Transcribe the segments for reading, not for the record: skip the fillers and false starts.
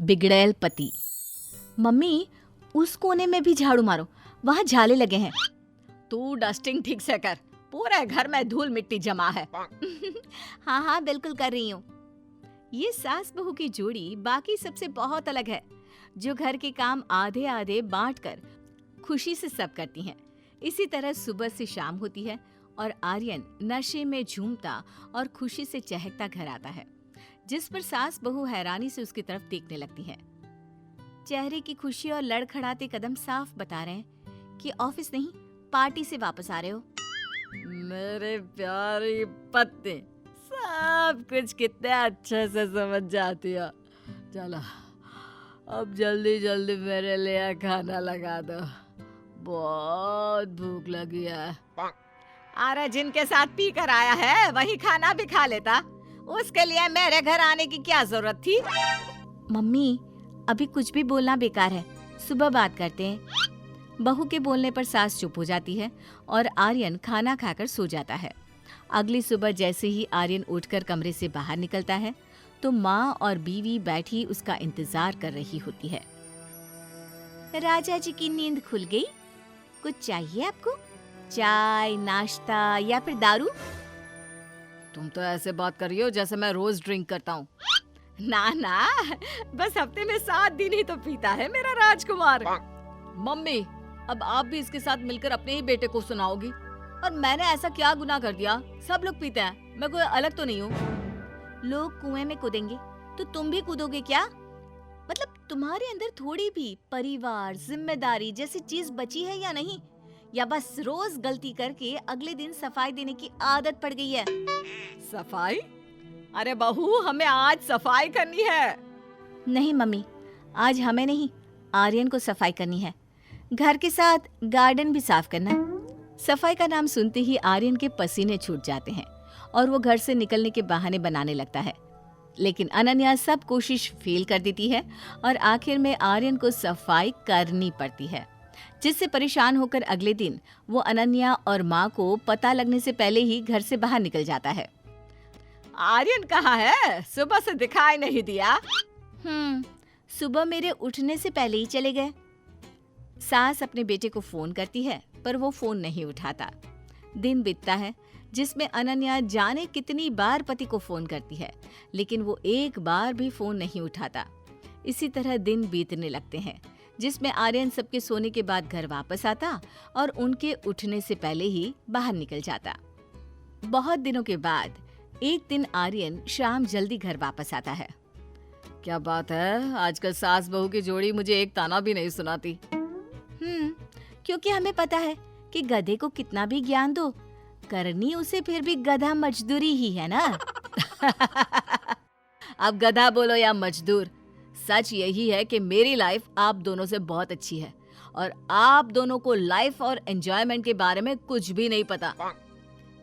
बिगड़ैल पति। मम्मी, उस कोने में भी झाड़ू मारो, वहाँ झाले लगे हैं। तू डस्टिंग ठीक से कर, पूरे घर में धूल मिट्टी जमा है। हाँ हाँ बिल्कुल कर रही हूँ। ये सास बहू की जोड़ी बाकी सबसे बहुत अलग है, जो घर के काम आधे आधे बांटकर खुशी से सब करती हैं। इसी तरह सुबह से शाम होती है और आर्यन नशे में झूमता और खुशी से चहकता घर आता है, जिस पर सास बहू हैरानी से उसकी तरफ देखने लगती है। चेहरे की खुशी और लड़खड़ाते कदम साफ बता रहे हैं कि ऑफिस नहीं, पार्टी से वापस आ रहे हो। मेरे प्यारी पत्नी, सब कुछ कितने अच्छे से समझ जाती है। चलो अब जल्दी जल्दी मेरे लिए खाना लगा दो, बहुत भूख लगी है। अरे जिनके साथ पी कर आया है वही खाना भी खा लेता, उसके लिए मेरे घर आने की क्या जरूरत थी? मम्मी, अभी कुछ भी बोलना बेकार है, सुबह बात करते हैं। बहू के बोलने पर सास चुप हो जाती है और आर्यन खाना खाकर सो जाता है। अगली सुबह जैसे ही आर्यन उठकर कमरे से बाहर निकलता है तो माँ और बीवी बैठी उसका इंतजार कर रही होती है। राजा जी की नींद खुल गई, कुछ चाहिए आपको? चाय, नाश्ता या फिर दारू? तुम तो ऐसे बात कर रही हो जैसे मैं रोज ड्रिंक करता हूँ। ना ना, बस हफ्ते में 7 दिन ही तो पीता है मेरा राजकुमार। मम्मी, अब आप भी इसके साथ मिलकर अपने ही बेटे को सुनाओगी? और मैंने ऐसा क्या गुनाह कर दिया? सब लोग पीते हैं, मैं कोई अलग तो नहीं हूँ। लोग कुएं में कूदेंगे तो तुम भी कूदोगे क्या? मतलब तुम्हारे अंदर थोड़ी भी परिवार, जिम्मेदारी जैसी चीज बची है या नहीं? या बस रोज गलती करके अगले दिन सफाई देने की आदत पड़ गई है? सफाई? अरे बहू, हमें आज सफाई करनी है। नहीं मम्मी, आज हमें नहीं, आर्यन को सफाई करनी है। घर के साथ गार्डन भी साफ करना। सफाई का नाम सुनते ही आर्यन के पसीने छूट जाते हैं और वो घर से निकलने के बहाने बनाने लगता है। लेकिन अनन्या सब कोशिश फेल कर देती है और आखिर में आर्यन को सफाई करनी पड़ती है, जिससे परेशान होकर अगले दिन वो अनन्या और माँ को पता लगने से पहले ही घर से बाहर निकल जाता है। आर्यन कहाँ है? सुबह से दिखाई नहीं दिया। सुबह मेरे उठने से पहले ही चले गए। सास अपने बेटे को फोन करती है पर वो फोन नहीं उठाता। दिन बीतता है जिसमें अनन्या जाने कितनी बार पति को फोन करती है, लेकिन वो एक बार भी फोन नहीं उठाता। इसी तरह दिन बीतने लगते हैं, जिसमें आर्यन सबके सोने के बाद घर वापस आता और उनके उठने से पहले ही बाहर निकल जाता। बहुत दिनों के बाद एक दिन आर्यन शाम जल्दी घर वापस आता है। क्या बात है, आजकल सास बहू की जोड़ी मुझे एक ताना भी नहीं सुनाती। क्योंकि हमें पता है कि गधे को कितना भी ज्ञान दो, करनी उसे फिर भी गधा मजदूरी ही है ना। अब गधा बोलो या मजदूर, सच यही है कि मेरी लाइफ आप दोनों से बहुत अच्छी है और आप दोनों को लाइफ और एंजॉयमेंट के बारे में कुछ भी नहीं पता।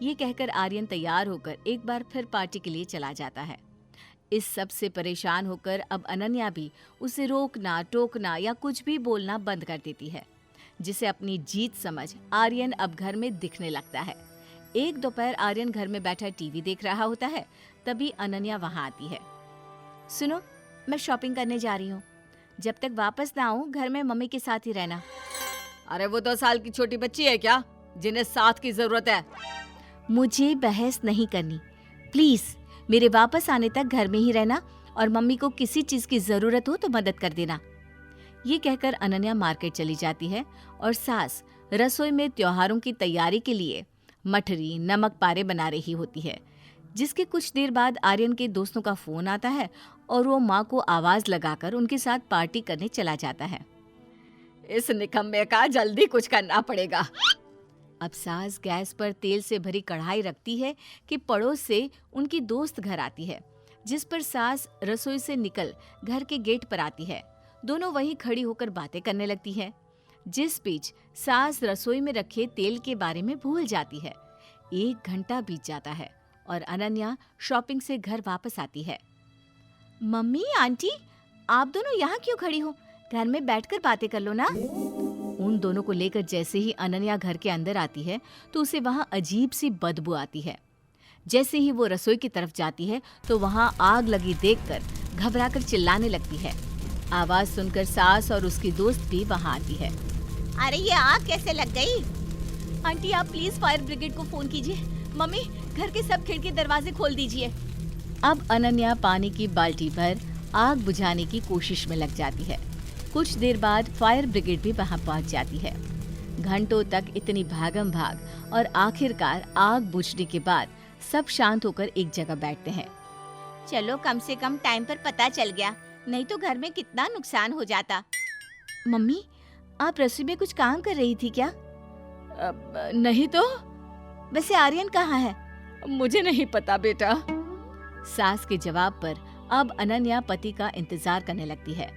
ये कहकर आर्यन तैयार होकर एक बार फिर पार्टी के लिए चला जाता है। इस सब से परेशान होकर अब अनन्या भी उसे रोकना, टोकना या कुछ भी बोलना बंद कर देती है, जिसे अपनी जीत समझ आर्यन अब घर में दिखने लगता है। एक दोपहर आर्यन घर में बैठा टीवी देख रहा होता है, तभी अनन्या वहां आती है। सुनो, मैं शॉपिंग करने जा रही हूँ, जब तक वापस ना आऊँ घर में मम्मी के साथ ही रहना। अरे वो 2 साल की छोटी बच्ची है क्या, जिन्हें साथ की जरूरत है? मुझे बहस नहीं करनी, प्लीज मेरे वापस आने तक घर में ही रहना और मम्मी को किसी चीज की जरूरत हो तो मदद कर देना। ये कहकर अनन्या मार्केट चली जाती है और सास रसोई में त्योहारों की तैयारी के लिए मठरी, नमक पारे बना रही होती है, जिसके कुछ देर बाद आर्यन के दोस्तों का फोन आता है और वो माँ को आवाज लगाकर उनके साथ पार्टी करने चला जाता है। इस निकम्मे का जल्दी कुछ करना पड़ेगा। अब सास गैस पर तेल से भरी कढ़ाई रखती है कि पड़ोस से उनकी दोस्त घर आती है, जिस पर सास रसोई से निकल घर के गेट पर आती है। दोनों वहीं खड़ी होकर बातें करने लगती है, जिस बीच सास रसोई में रखे तेल के बारे में भूल जाती है। 1 घंटा बीत जाता है और अनन्या शॉपिंग से घर वापस आती है। मम्मी, आंटी, आप दोनों यहाँ क्यों खड़ी हो? घर में बैठकर बातें कर लो ना। उन दोनों को लेकर जैसे ही अनन्या घर के अंदर आती है तो उसे वहां अजीब सी बदबू आती है। जैसे ही वो रसोई की तरफ जाती है तो वहां आग लगी देखकर घबराकर चिल्लाने लगती है। आवाज सुनकर सास और उसकी दोस्त भी वहाँ आती है। अरे ये आग कैसे लग गई? आंटी आप प्लीज फायर ब्रिगेड को फोन कीजिए। मम्मी घर के सब खिड़की दरवाजे खोल दीजिए। अब अनन्या पानी की बाल्टी भर आग बुझाने की कोशिश में लग जाती है। कुछ देर बाद फायर ब्रिगेड भी वहां पहुंच जाती है। घंटों तक इतनी भागम भाग और आखिरकार आग बुझने के बाद सब शांत होकर एक जगह बैठते हैं। चलो कम से कम टाइम पर पता चल गया, नहीं तो घर में कितना नुकसान हो जाता। मम्मी आप रसोई में कुछ काम कर रही थी क्या? नहीं तो। वैसे आर्यन कहाँ है? मुझे नहीं पता बेटा। सास के जवाब पर अब अनन्या पति का इंतजार करने लगती है,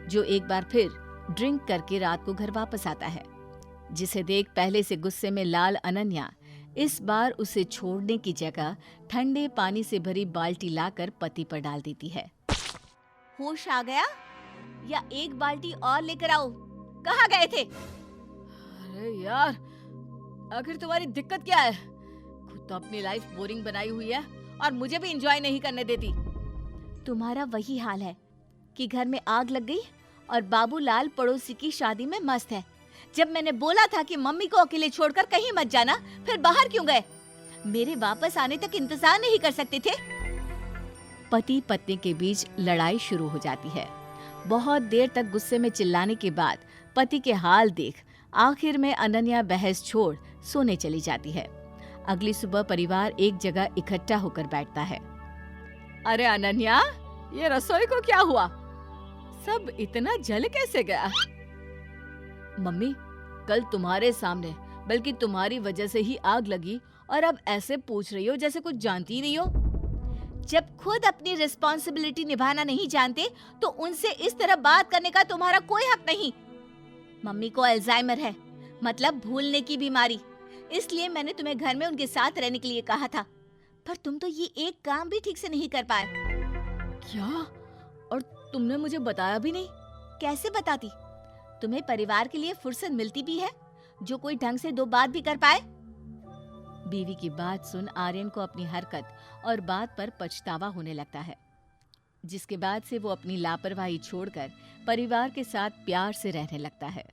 जो एक बार फिर ड्रिंक करके रात को घर वापस आता है, जिसे देख पहले से गुस्से में लाल अनन्या इस बार उसे छोड़ने की जगह ठंडे पानी से भरी बाल्टी लाकर पति पर डाल देती है। होश आ गया या एक बाल्टी और लेकर आओ? कहाँ गए थे? अरे यार, आखिर तुम्हारी दिक्कत क्या है? खुद तो अपनी लाइफ बोरिंग बनाई हुई है और मुझे भी एंजॉय नहीं करने देती। तुम्हारा वही हाल है कि घर में आग लग गई और बाबूलाल पड़ोसी की शादी में मस्त है। जब मैंने बोला था कि मम्मी को अकेले छोड़कर कहीं मत जाना, फिर बाहर क्यों गए? मेरे वापस आने तक इंतजार नहीं कर सकते थे? पति पत्नी के बीच लड़ाई शुरू हो जाती है। बहुत देर तक गुस्से में चिल्लाने के बाद पति के हाल देख आखिर में अनन्या बहस छोड़ सोने चली जाती है। अगली सुबह परिवार एक जगह इकट्ठा होकर बैठता है। अरे अनन्या, ये रसोई को क्या हुआ? सब इतना जल कैसे गया? मम्मी कल तुम्हारे सामने, बल्कि तुम्हारी वजह से ही आग लगी और अब ऐसे पूछ रही हो जैसे कुछ जानती नहीं हो। जब खुद अपनी रिस्पॉन्सिबिलिटी निभाना नहीं जानते तो उनसे इस तरह बात करने का तुम्हारा कोई हक नहीं। मम्मी को अल्जाइमर है, मतलब भूलने की बीमारी, इसलिए मैंने तुम्हें घर में उनके साथ रहने के लिए कहा था, पर तुम तो ये एक काम भी ठीक से नहीं कर पाए। क्या? और तुमने मुझे बताया भी नहीं? कैसे बताती? तुम्हें परिवार के लिए फुर्सत मिलती भी है जो कोई ढंग से दो बात भी कर पाए? बीवी की बात सुन आर्यन को अपनी हरकत और बात पर पछतावा होने लगता है, जिसके बाद से वो अपनी लापरवाही छोड़कर परिवार के साथ प्यार से रहने लगता है।